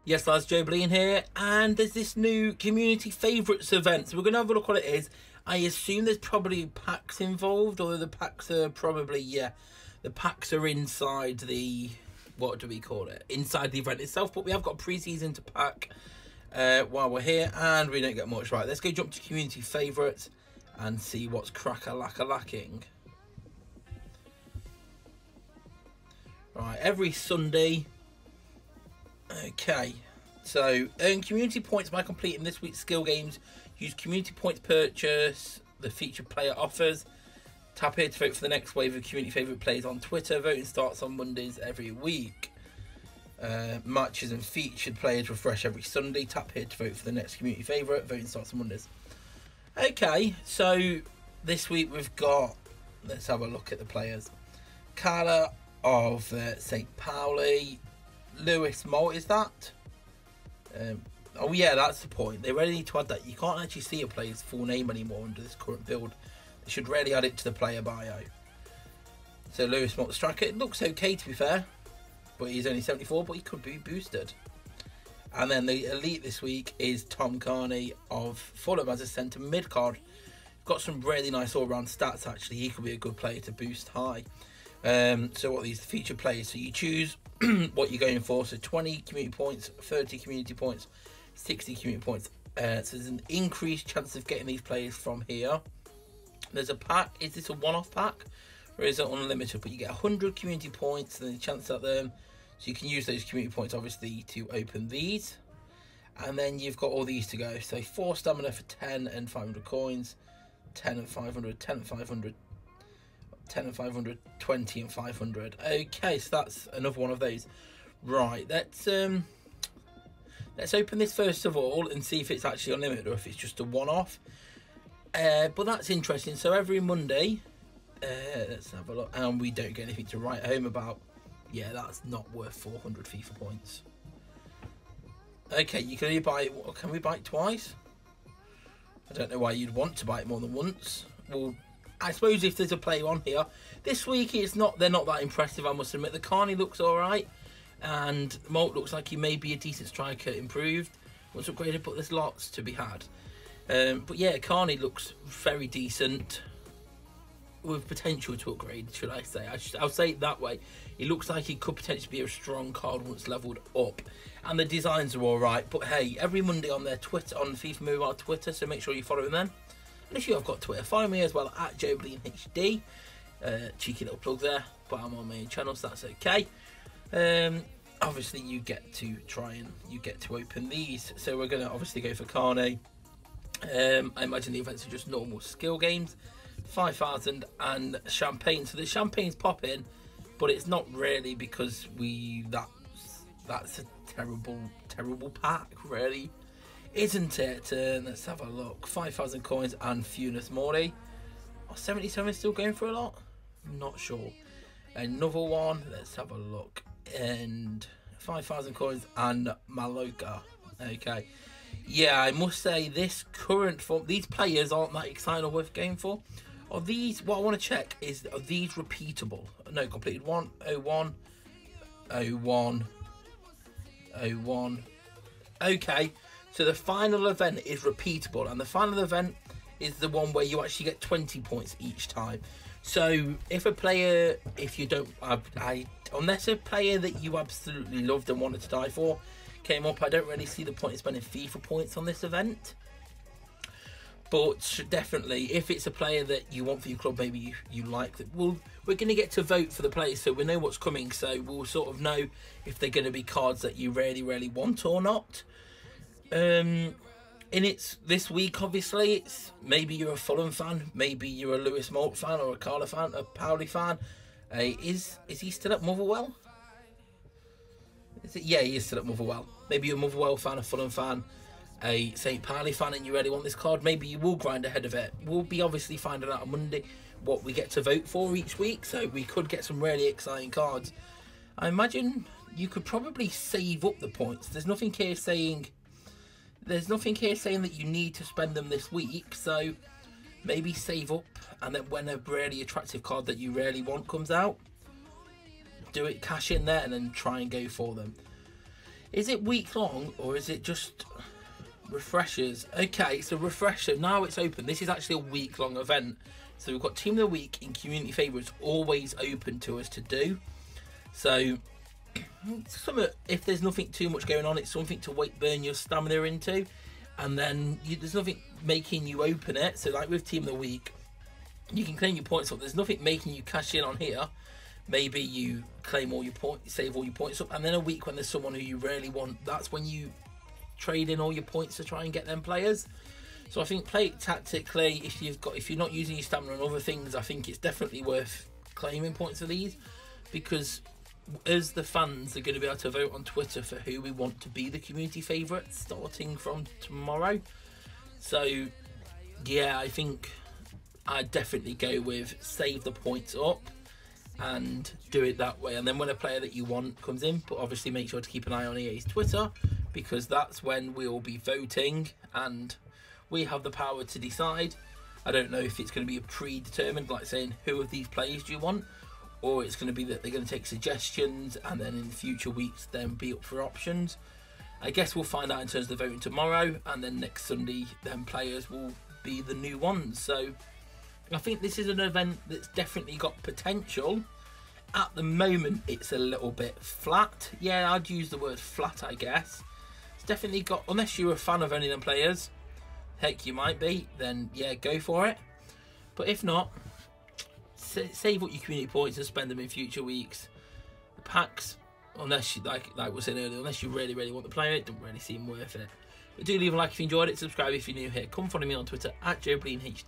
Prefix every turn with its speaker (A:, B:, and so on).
A: Yes, that's joebiline here, and there's this new community favourites event. So we're going to have a look what it is. I assume there's probably packs involved, although the packs are probably, yeah, the packs are inside the, what do we call it? Inside the event itself, but we have got pre-season to pack while we're here, and we don't get much. Right, let's go jump to community favourites and see what's crack-a-lack-a-lacking. Right, every Sunday. Okay, so earn community points by completing this week's skill games. Use community points purchase the featured player offers. Tap here to vote for the next wave of community favourite players on Twitter. Voting starts on Mondays every week. Matches and featured players refresh every Sunday. Tap here to vote for the next community favourite. Voting starts on Mondays. Okay, so this week we've got, let's have a look at the players. Carla of St. Pauli. Lewis Malt, is that? Oh yeah, that's the point. They really need to add that. You can't actually see a player's full name anymore under this current build. They should really add it to the player bio. So Lewis Malt striker, it looks okay to be fair, but he's only 74, but he could be boosted. And then the elite this week is Tom Carney of Fulham as a centre mid card. Got some really nice all-round stats actually. He could be a good player to boost high. So what are these featured players? So you choose what you're going for. So 20 community points, 30 community points, 60 community points. So there's an increased chance of getting these players from here. There's a pack. Is this a one-off pack or is it unlimited? But you get 100 community points and then a chance at them. So you can use those community points obviously to open these. And then you've got all these to go. So 4 stamina for 10 and 500 coins, 10 and 500, 10 and 500, 10 and 500, 20 and 500. Okay, so that's another one of those. Right, let's open this first of all and see if it's actually unlimited or if it's just a one-off. But that's interesting. So every Monday, let's have a look, and we don't get anything to write home about. Yeah, that's not worth 400 FIFA points. Okay, you can only buy it. Can we buy it twice? I don't know why you'd want to buy it more than once. Well, I suppose if there's a player on here this week, they're not that impressive, I must admit. The Carney looks alright, and Malt looks like he may be a decent striker improved once upgraded, but there's lots to be had. But yeah, Carney looks very decent with potential to upgrade, should I say. I'll say it that way. He looks like he could potentially be a strong card once leveled up, and the designs are alright. But hey, every Monday on their Twitter, on FIFA Mobile Twitter, so make sure you follow them. And if you have got Twitter, follow me as well at joebilinehd. Cheeky little plug there, but I'm on my own channel, so that's okay. Obviously you get to open these. So we're gonna obviously go for Carney. I imagine the events are just normal skill games. 5,000 and champagne. So the champagne's popping, but it's not really because that's a terrible pack, really. Isn't it? Let's have a look. 5,000 coins and Funes Mori. Oh, 77 is still going for a lot? I'm not sure. Another one. Let's have a look. And 5,000 coins and Maloka. Okay. Yeah, I must say this current form, these players aren't that exciting or worth going for. Are these, what I want to check is, are these repeatable? No, completed 101, 01, 01. Okay. So the final event is repeatable, and the final event is the one where you actually get 20 points each time. So if a player, unless a player that you absolutely loved and wanted to die for came up, I don't really see the point of spending FIFA points on this event. But definitely, if it's a player that you want for your club, maybe you like that. We're going to get to vote for the players, so we know what's coming. So we'll sort of know if they're going to be cards that you really want or not. This week, obviously, it's maybe you're a Fulham fan, maybe you're a Lewis Malt fan or a Carla fan, a Pauli fan. Is he still at Motherwell? Yeah, he is still at Motherwell. Maybe you're a Motherwell fan, a Fulham fan, a St. Pauli fan, and you really want this card. Maybe you will grind ahead of it. We'll be obviously finding out on Monday what we get to vote for each week, so we could get some really exciting cards. I imagine you could probably save up the points. There's nothing here saying that you need to spend them this week, so maybe save up, and then when a really attractive card that you really want comes out, do it, cash in there, and then try and go for them. Is it week long or is it just refreshers? Okay, so refresher, now it's open. This is actually a week long event. So we've got Team of the Week in Community Favourites always open to us to do. So if there's nothing too much going on, it's something to burn your stamina into. And then there's nothing making you open it. So like with Team of the Week, you can claim your points up. There's nothing making you cash in on here. Maybe you claim all your points, save all your points up, and then a week when there's someone who you really want, that's when you trade in all your points to try and get them players. So I think play it tactically. If you're not using your stamina and other things, I think it's definitely worth claiming points for these, because as the fans are going to be able to vote on Twitter for who we want to be the community favourite starting from tomorrow. So yeah, I think I'd definitely go with save the points up and do it that way. And then when a player that you want comes in, but obviously make sure to keep an eye on EA's Twitter, because that's when we'll be voting and we have the power to decide. I don't know if it's going to be a predetermined, like saying who of these players do you want, or it's going to be that they're going to take suggestions and then in future weeks then be up for options. I guess we'll find out in terms of the voting tomorrow, and then next Sunday then players will be the new ones. So I think this is an event that's definitely got potential. At the moment, it's a little bit flat. Yeah, I'd use the word flat, I guess. It's definitely got, unless you're a fan of any of them players, heck, you might be, then yeah, go for it. But if not, save up your community points and spend them in future weeks. The packs, unless you, like we said earlier, unless you really, really want to play it, don't really seem worth it. But do leave a like if you enjoyed it, subscribe if you're new here. Come follow me on Twitter at joebilinehd.